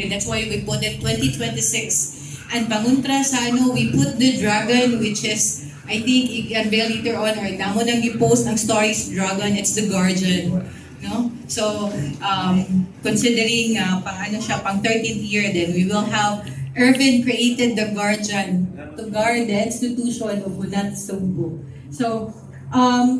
That's why we put it 2026. And Panguntra sa we put the dragon, which is, I think, i-unveil later on, or damo nang i-post ang stories dragon, it's the guardian. No? So, considering pang 13th year, then we will have Irvin created the guardian to guard the institution of Hunat Sugbo. So,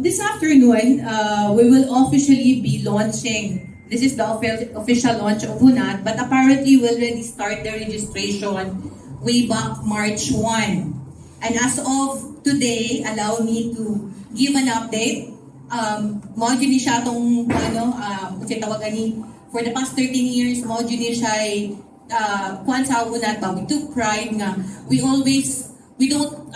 this afternoon, we will officially be launching. This is the official launch of Hunat, but apparently we already start the registration way back March 1. And as of today, allow me to give an update. Module ni siya itong, kasi tawagan ni, for the past 13 years, module ni siya ay, kung sa Hunat ba, we took pride nga, we don't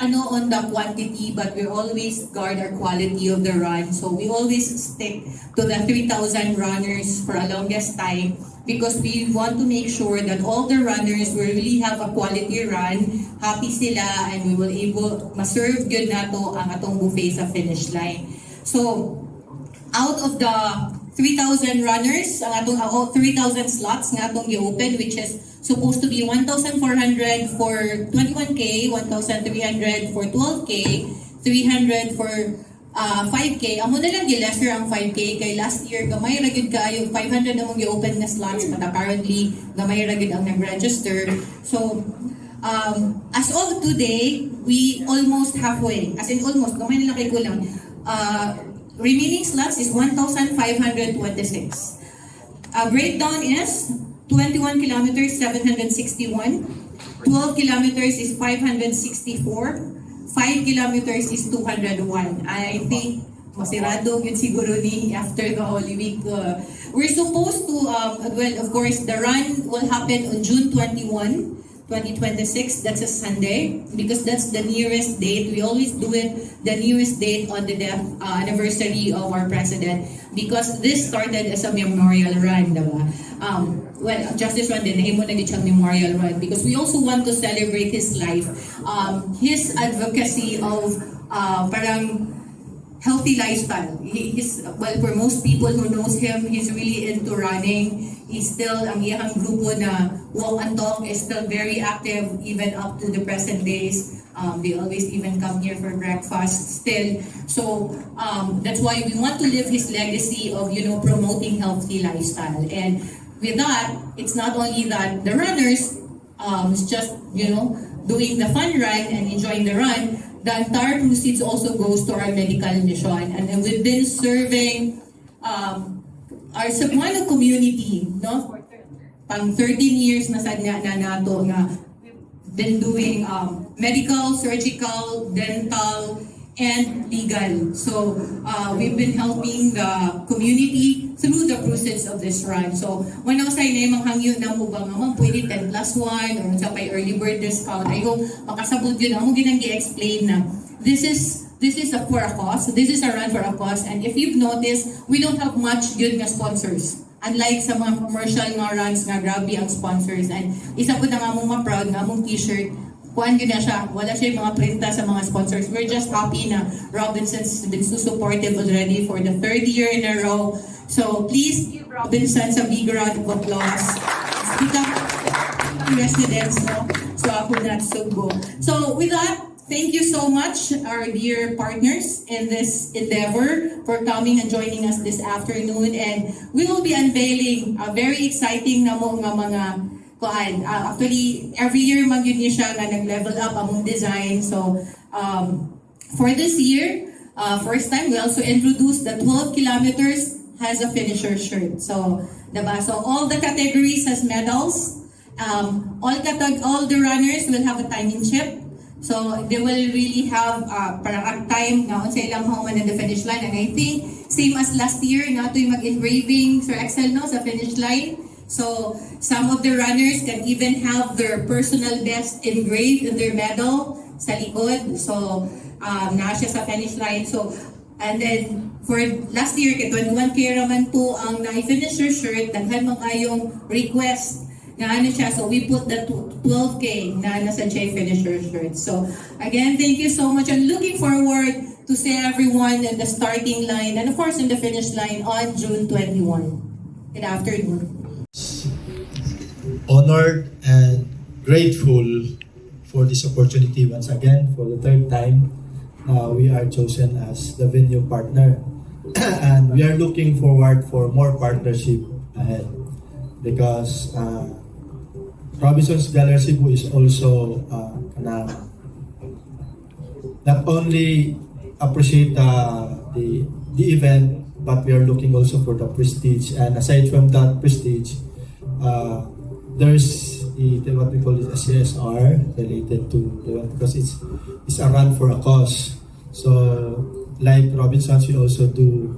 on the quantity, but we always guard our quality of the run. So we always stick to the 3,000 runners for a longest time because we want to make sure that all the runners will really have a quality run, happy sila, and we will able ma-serve good nato ang atong buffet sa finish line. So out of the 3,000 runners, ang atong 3,000 slots nga atong i-open, which is supposed to be 1,400 for 21K, 1,300 for 12K, 300 for 5K. Amo na lang lesser ang 5K kay last year gamay ra gyud kaayo 500 na mong i-open na slots, but apparently gamay ra gyud ang nag-register. So as of today, we almost halfway. As in almost, gamay na lang kay kulang. Remaining slots is 1,526. Breakdown is 21 kilometers, 761. 12 kilometers is 564. 5 kilometers is 201. I think masirado yun siguro ni after the Holy Week. We're supposed to, well, of course, the run will happen on June 21, 2026. That's a Sunday because that's the nearest date. We always do it the nearest date on the death anniversary of our president because this started as a memorial run, diba? Well, Justice Run din, nahimo na siyang memorial run because we also want to celebrate his life, his advocacy of parang healthy lifestyle. Well, for most people who knows him, he's really into running. He's still, ang iyang grupo na walk and talk is still very active even up to the present days. They always even come here for breakfast still. So that's why we want to live his legacy of, promoting healthy lifestyle. And with that, it's not only that the runners is just, doing the fun run and enjoying the run. The entire proceeds also goes to our medical mission. And then we've been serving our Cebuano community, no? Pang 13 years na sad na nato nga been doing medical, surgical, dental, and legal. So we've been helping the community through the process of this run. So when ako sa inay manghangyo na mo ba nga pwede 10+1 or sa pay early bird discount, I hope makasabot yun ako ginang gi-explain na this is for a cause. This is a run for a cause. And if you've noticed, we don't have much good na sponsors. Unlike sa mga commercial nga runs nga grabe ang sponsors. And isa po na nga mong ma-proud nga mong t-shirt, kuhaan yun na siya. Wala siya yung mga printa sa mga sponsors. We're just happy na Robinson's been so supportive already for the 3rd year in a row. So please give Robinson's a big round of applause. Speak up residents, no? So ako na Sugbo. So with that, thank you so much, our dear partners in this endeavor, for coming and joining us this afternoon. And we will be unveiling a very exciting na mga kuan. Actually, every year man yun niya siya na nag-level up among design. So, for this year, first time, we also introduced the 12 kilometers has a finisher shirt. So, diba? So, all the categories has medals. All the runners will have a timing chip. So they will really have parang at time na sa ilang human in the finish line. And I think same as last year, nato yung mag-engraving Sir Excel no sa finish line. So some of the runners can even have their personal best engraved in their medal sa likod. So na siya sa finish line. So and then for last year kay 21K raman po ang na-finisher shirt, daghan man kayong request na ano siya. So we put the 12K na nasa J finisher shirt. So again, thank you so much. I'm looking forward to see everyone in the starting line and of course in the finish line on June 21. Good afternoon. honored and grateful for this opportunity once again for the third time. We are chosen as the venue partner and we are looking forward for more partnership ahead because Robinsons Gallery Cebu is also not only appreciate the event, but we are looking also for the prestige. And aside from that prestige, there's what we call it a CSR related to the event because it's a run for a cause. So like Robinsons, we also do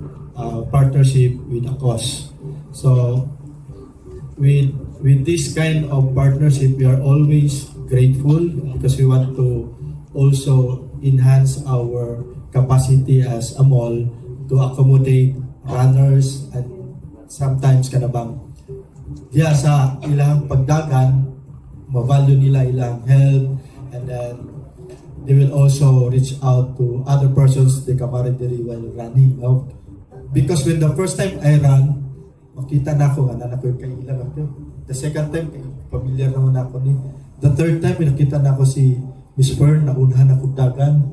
partnership with a cause. So with this kind of partnership, we are always grateful because we want to also enhance our capacity as a mall to accommodate runners and sometimes kanabang diya sa ilang pagdagan ma-value nila ilang health and then they will also reach out to other persons they camaraderie while running because when the first time I ran makita na ako nga ko kay ilang ako the second time familiar naman ako ni the third time nakita na ako si Miss Fern, naunahan ako dagan.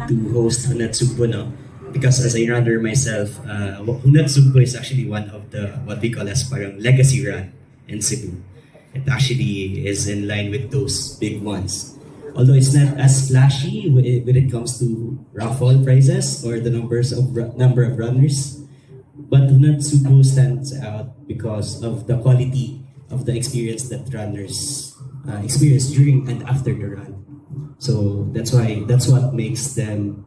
To host Hunat Sugbo now, because as a runner myself, Hunat Sugbo is actually one of the what we call as parang legacy run in Cebu. It actually is in line with those big ones. Although it's not as flashy when it comes to raffle prizes or the number of runners, but Hunat Sugbo stands out because of the quality of the experience that runners experience during and after the run. So that's what makes them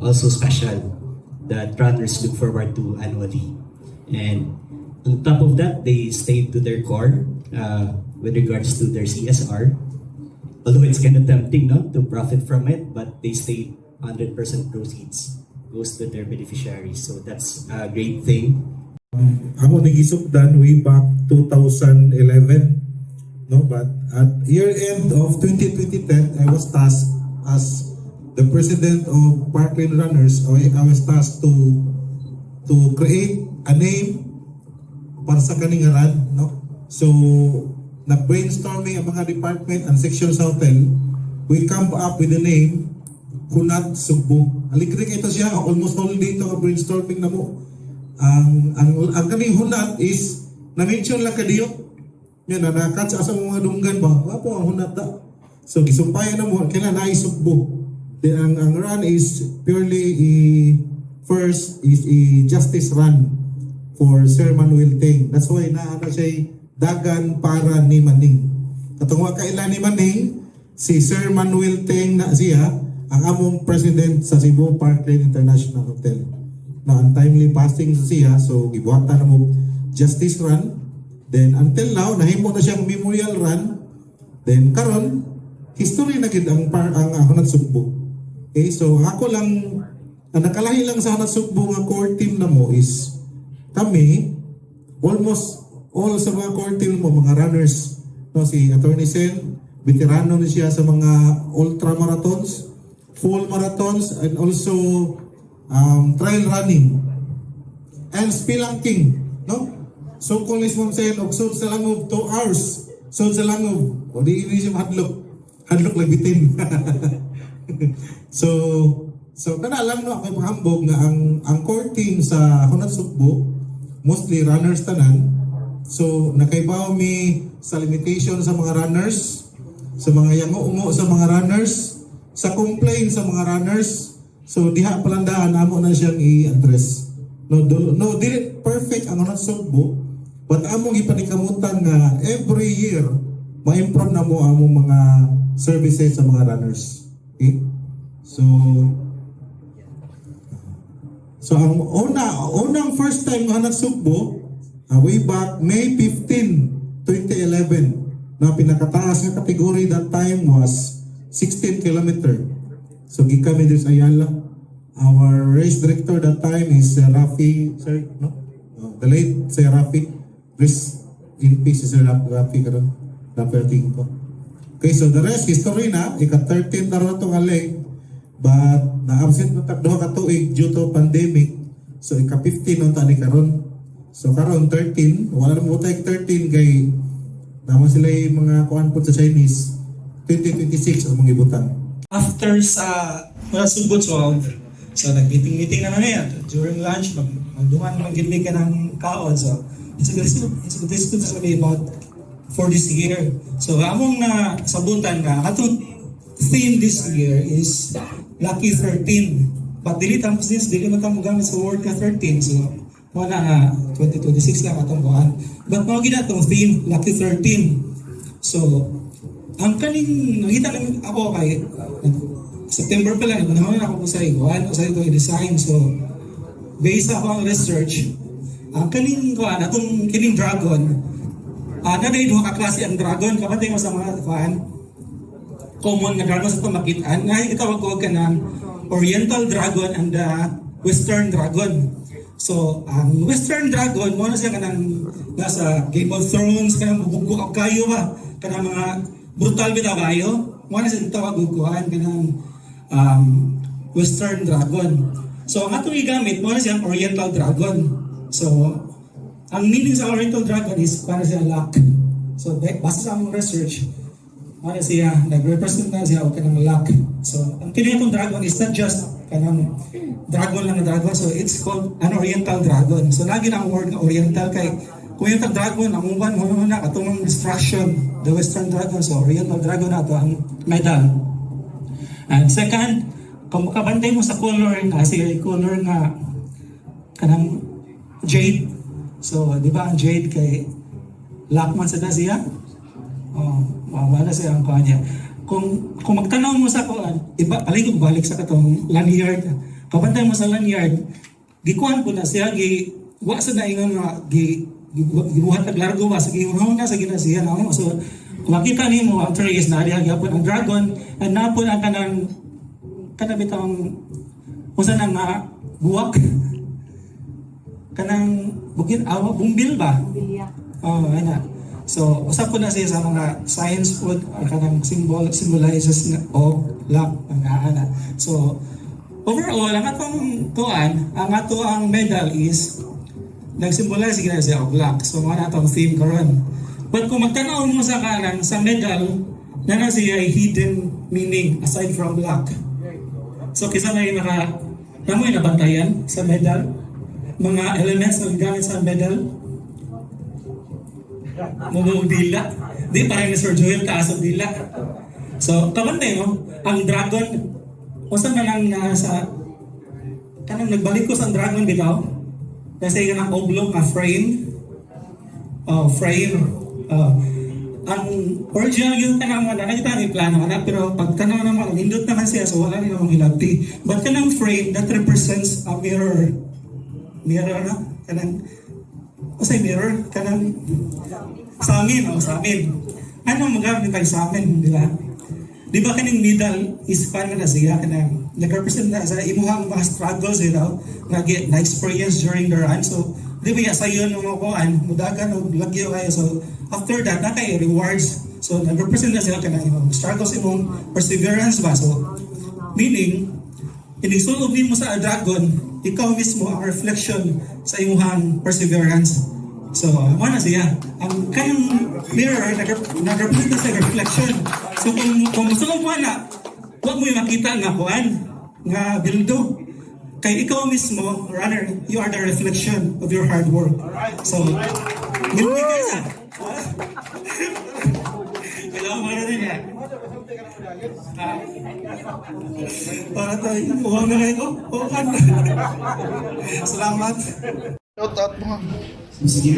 also special that runners look forward to annually. And on top of that, they stayed to their core with regards to their CSR. Although it's kind of tempting not to profit from it, but they stayed 100% proceeds goes to their beneficiaries. So that's a great thing. Ako nagisugdan way back 2011. No, but at year end of 2010, I was tasked as the president of Parkland Runners. I was tasked to create a name para sa kaning run, no? So, na-brainstorming ang mga department and section sa hotel. We come up with the name Hunat Sugbo. Aligrig ito siya, almost all dito ang brainstorming na mo. Ang kaning Hunat is na-mention lang kadiyo. Yan na nakatsa sa mga dunggan ba? Wapo ang Hunat da. So gisumpayan na mo kailan na isugbo. Then ang run is purely first is a justice run for Sir Manuel Teng. That's why naana siya dagan para ni Maning. Katong kailan ni Maning si Sir Manuel Teng na siya ang among president sa Cebu Parkland International Hotel. Na untimely passing sa siya so gibuhatan na mo justice run. Then until now nahimo na siyang memorial run. Then karon history na gid ang Hunat Sugbo. Okay, so ako lang ang nakalahi lang sa Hunat Sugbo nga core team na mo is kami almost all sa mga core team mo mga runners no si Attorney Sen veterano na siya sa mga ultra marathons, full marathons and also trail running and spelunking no. So kung is mong sayin, og sud sa langob 2 hours. Sud sa langob. O di ini siya hadlok. Hadlok lang bitin. So kana lang no, ako pahambog nga ang core team sa Hunat Sugbo, mostly runners tanan. So nakaibaw mi sa limitation sa mga runners, sa mga yango-ungo sa mga runners, sa complaint sa mga runners. So diha palandaan amo na siyang i-address. No, dili perfect ang Hunat Sugbo. But among ipanikamutan nga every year ma-improve na mo among mga services sa mga runners. Okay? So ang unang first time nga Hunat Sugbo way back May 15, 2011 na pinakataas nga kategory that time was 16 kilometer. So gikami din sa Ayala. Our race director that time is Rafi, sir, no? The late Sir Rafi. Rest in peace Sir Rafi karon. Rafi ko. Okay, so the rest history na ika-13 na ron itong alig but na-absent na tagduha ka tuig due to pandemic. So ika-15 nung tani karon. So karon 13, wala na mo tayo 13 kay Tama sila yung mga kuan po sa Chinese, 2026 ang mga ibutan. After sa mga sugbot 12, so nag-meeting na yan. During lunch, magduman magiging ka ng kaon. So, it's a good discussion about for this year. So, among na sabutan na, atong theme this year is Lucky 13. But dili tapos this, dili man tamo gamit sa word ka 13. So, wala nga 2026 lang atong buwan. But mga ginatong theme, Lucky 13. So, ang kaning nakita lang ako kay September pa lang, panahon na ako sa iguan, sa ito i-design. So, based ako ang research, ang kaning kuan, atong kining dragon, na rin duha ka klase ang dragon, kapatay mo sa mga kuan, common na dragon sa pamakitaan, nga itawag ko ka ng Oriental Dragon and the Western Dragon. So, ang Western Dragon, mo na siya kanang nasa Game of Thrones, kanang bubugko ang kayo ba, kanang mga brutal bitaw kayo, mo na siya tawag bukuhan, kanang Western Dragon. So, ang atong igamit, mo na siya ang Oriental Dragon. So, ang meaning sa Oriental Dragon is para siya luck. So, basta sa among research, mo na siya, nag-represent na siya o kanang luck. So, ang kinitong dragon is not just kanang dragon lang na dragon. So, it's called an Oriental Dragon. So, lagi na ang word na Oriental kay kung yung dragon, ang uban mo na katong destruction, the Western Dragon. So, Oriental Dragon na ito ang medal. And second, kung makabantay mo sa color na, siya color na kanang jade. So, di ba ang jade kay Lockman sa siya? Wala siya ang kanya. Kung magtanaw mo sa kuan, iba paling balik sa katong lanyard. Kabantay mo sa lanyard, gikuan po na siya wa sa daingon nga gibuhat og largo ba sa gihunahon na sa ginasiya na so kung makita nimo ang trace na diha gyapon ang dragon and napon ang kanang bitang usa nang buwak kanang bukid awa bumbil ba? Ana. So, usap po na siya sa mga science food or kanang symbolizes of luck ang ana. So, overall, ang atong tuan, ang ato ang medal is nag-symbolize siguro siya of luck. So, mga atong theme karon. But kung magtanaw mo sa kanan, sa medal, na siya ay hidden meaning aside from luck. So, kisa may namoy nabantayan sa medal, mga elements na gamit sa medal, mabawag dila. Di parang ni Sir Joel kaasog dila. So, kabantay mo, ang dragon, usan na lang sa kanang nagbalik ko sa dragon bitaw. Kasi yung oblong na frame. Ang original yung kanang wala, nakita ni plano na, pero pag kanang naman, nindot naman siya, so wala rin namang hilabti. But kanang frame, that represents a mirror. Mirror na? Kanang mirror, kanang sa amin. Ano magamit tayo sa amin, di ba? Di ba kaning medal is paano na siya, kanang nag-represent na sa imuhang mga struggles, na-experience during the run. So, di ba sa iyo nung makuhaan, mudagan o lagyo kayo. So, after that, na kayo rewards. So, nag-represent na siya kanang imong struggles, imong perseverance ba? So, meaning, inisulog mo sa dragon, ikaw mismo ang reflection sa imuhang perseverance. So, ano na siya? Ang kanyang mirror, nag-represent na sa reflection. So, kung gusto mo na, huwag mo yung makita nga kuhan, nga bildo. Kaya ikaw mismo, runner, you are the reflection of your hard work. So, gilmi ka na. Kailangan mo na rin yan. Para tayo, huwag na kayo. Salamat. Shout out mo. Sige,